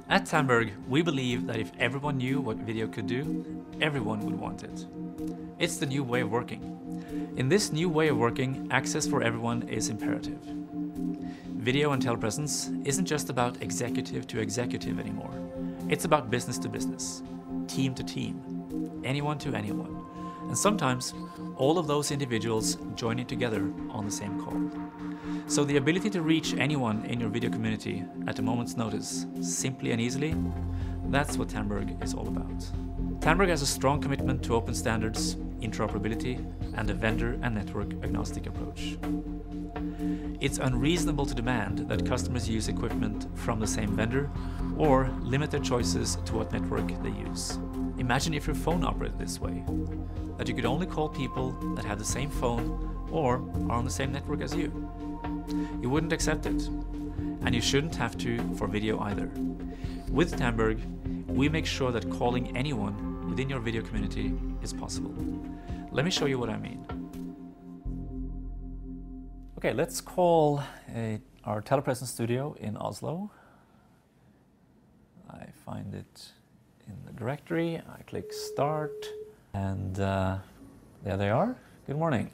At Tandberg, we believe that if everyone knew what video could do, everyone would want it. It's the new way of working. In this new way of working, access for everyone is imperative. Video and telepresence isn't just about executive to executive anymore. It's about business to business, team to team, anyone to anyone. And sometimes, all of those individuals joining together on the same call. So the ability to reach anyone in your video community at a moment's notice, simply and easily, that's what Tandberg is all about. Tandberg has a strong commitment to open standards, interoperability, and a vendor and network agnostic approach. It's unreasonable to demand that customers use equipment from the same vendor or limit their choices to what network they use. Imagine if your phone operated this way, that you could only call people that have the same phone or are on the same network as you. You wouldn't accept it, and you shouldn't have to for video either. With Tandberg, we make sure that calling anyone within your video community is possible. Let me show you what I mean. Okay, let's call our telepresence studio in Oslo. I find it in the directory, I click start, and there they are. Good morning.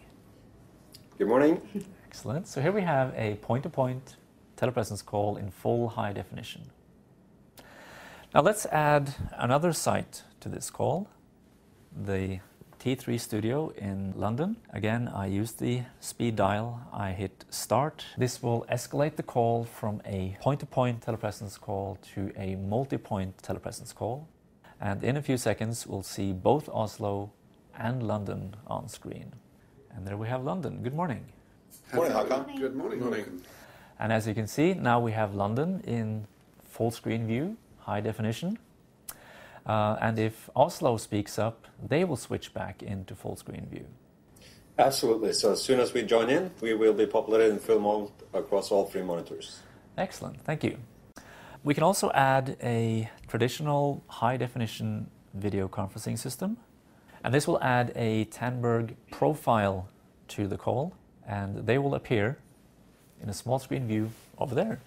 Good morning. Excellent. So here we have a point-to-point telepresence call in full high definition. Now let's add another site to this call, the T3 studio in London. Again, I use the speed dial. I hit start. This will escalate the call from a point-to-point telepresence call to a multi-point telepresence call. And in a few seconds, we'll see both Oslo and London on screen. And there we have London. Good morning. Morning, Håkan. Good morning. Morning. And as you can see, now we have London in full screen view, high definition. And if Oslo speaks up, they will switch back into full screen view. Absolutely. So as soon as we join in, we will be populated in full mode across all three monitors. Excellent. Thank you. We can also add a traditional high definition video conferencing system. And this will add a Tandberg profile to the call, and they will appear in a small screen view over there.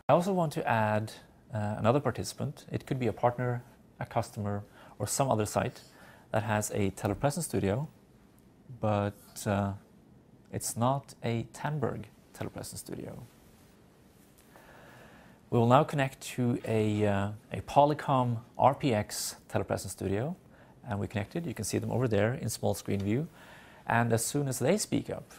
I also want to add another participant. It could be a partner, a customer, or some other site that has a telepresence studio, but it's not a Tandberg telepresence studio. We will now connect to a Polycom RPX telepresence studio, and we connected. You can see them over there in small screen view. And as soon as they speak up,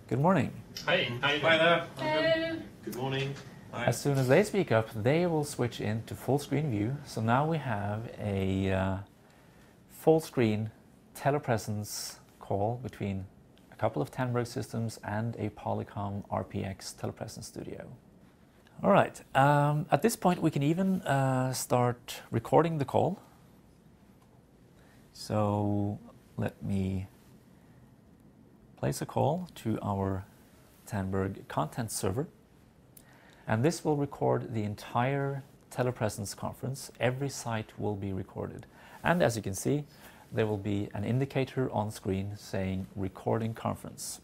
good morning. Hey, how you doing? Hi there. Hello. Good morning. Hi. As soon as they speak up, they will switch into full screen view. So now we have a full screen telepresence call between a couple of Tandberg systems and a Polycom RPX telepresence studio. All right, at this point we can even start recording the call. So let me place a call to our Tandberg content server, and this will record the entire telepresence conference. Every site will be recorded, and as you can see, there will be an indicator on screen saying recording conference.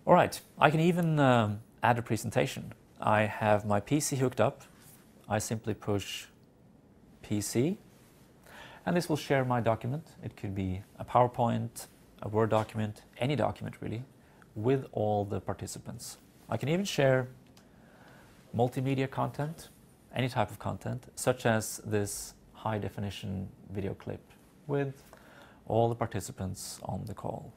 All right, I can even add a presentation. I have my PC hooked up. I simply push PC, and this will share my document. It could be a PowerPoint, a Word document, any document really, with all the participants. I can even share multimedia content, any type of content, such as this high definition video clip with all the participants on the call.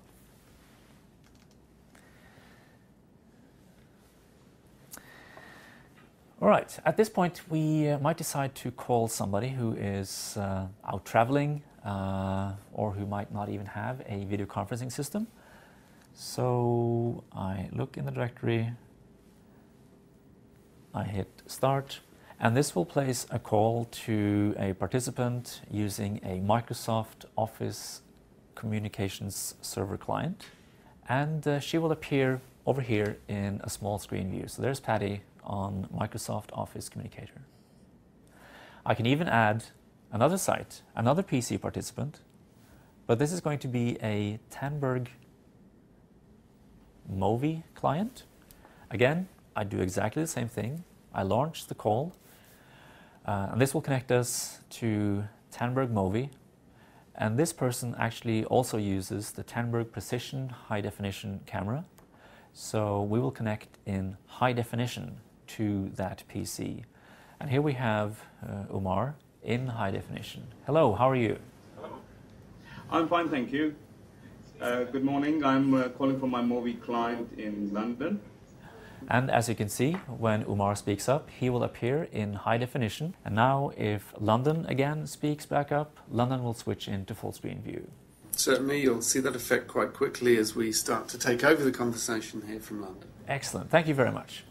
All right, at this point we might decide to call somebody who is out traveling or who might not even have a video conferencing system. So I look in the directory, I hit start, and this will place a call to a participant using a Microsoft Office Communications Server client. And she will appear over here in a small screen view. So there's Patty on Microsoft Office Communicator. I can even add another site, another PC participant, but this is going to be a Tandberg Movi client. Again, I do exactly the same thing. I launch the call, and this will connect us to Tandberg Movi. And this person actually also uses the Tandberg Precision High Definition camera. So we will connect in high definition to that PC. And here we have Umar in high definition. Hello, how are you? Hello. I'm fine, thank you. Good morning. I'm calling from my Movi client in London. And as you can see, when Umar speaks up, he will appear in high definition. And now if London again speaks back up, London will switch into full screen view. Certainly, you'll see that effect quite quickly as we start to take over the conversation here from London. Excellent, thank you very much.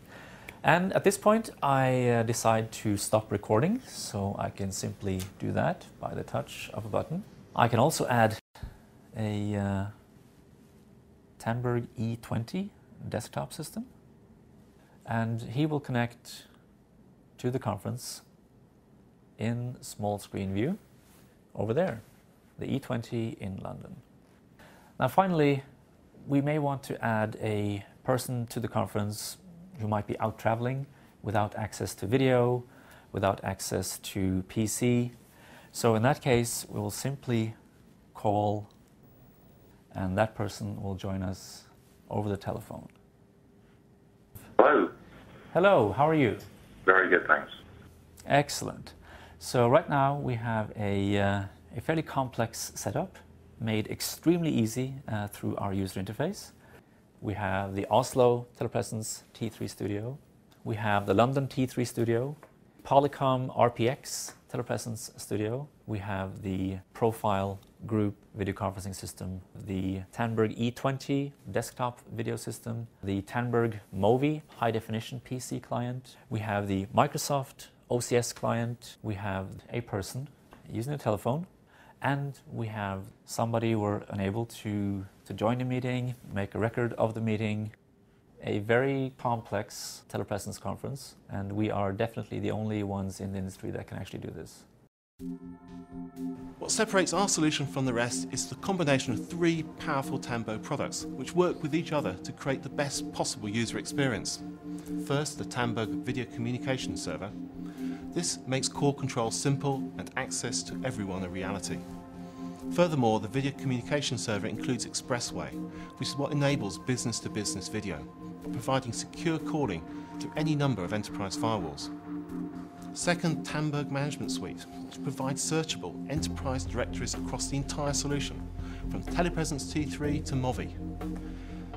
And at this point, I decide to stop recording, so I can simply do that by the touch of a button. I can also add a Tandberg E20 desktop system, and he will connect to the conference in small screen view over there, the E20 in London. Now finally, we may want to add a person to the conference who might be out traveling without access to video, without access to PC. So in that case, we will simply call and that person will join us over the telephone. Hello. Hello, how are you? Very good, thanks. Excellent. So right now we have a fairly complex setup made extremely easy through our user interface. We have the Oslo TelePresence T3 Studio. We have the London T3 Studio, Polycom RPX TelePresence Studio. We have the Profile Group video conferencing system, the Tandberg E20 desktop video system, the Tandberg Movi high definition PC client. We have the Microsoft OCS client. We have a person using a telephone. And we have somebody who were unable to join the meeting, make a record of the meeting. A very complex telepresence conference, and we are definitely the only ones in the industry that can actually do this. What separates our solution from the rest is the combination of 3 powerful Tandberg products which work with each other to create the best possible user experience. First, the Tandberg Video Communication Server. This makes call control simple and access to everyone a reality. Furthermore, the Video Communication Server includes Expressway, which is what enables business-to-business video, providing secure calling through any number of enterprise firewalls. Second, Tandberg Management Suite, which provides searchable enterprise directories across the entire solution, from TelePresence T3 to Movi.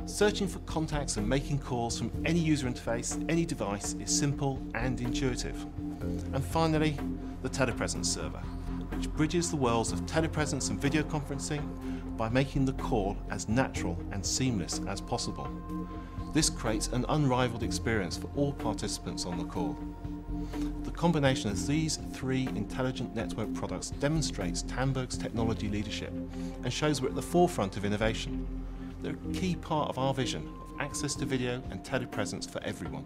Searching for contacts and making calls from any user interface, any device is simple and intuitive. And finally, the TelePresence server, which bridges the worlds of telepresence and video conferencing by making the call as natural and seamless as possible. This creates an unrivaled experience for all participants on the call. The combination of these 3 intelligent network products demonstrates Tandberg's technology leadership and shows we're at the forefront of innovation. They're a key part of our vision of access to video and telepresence for everyone.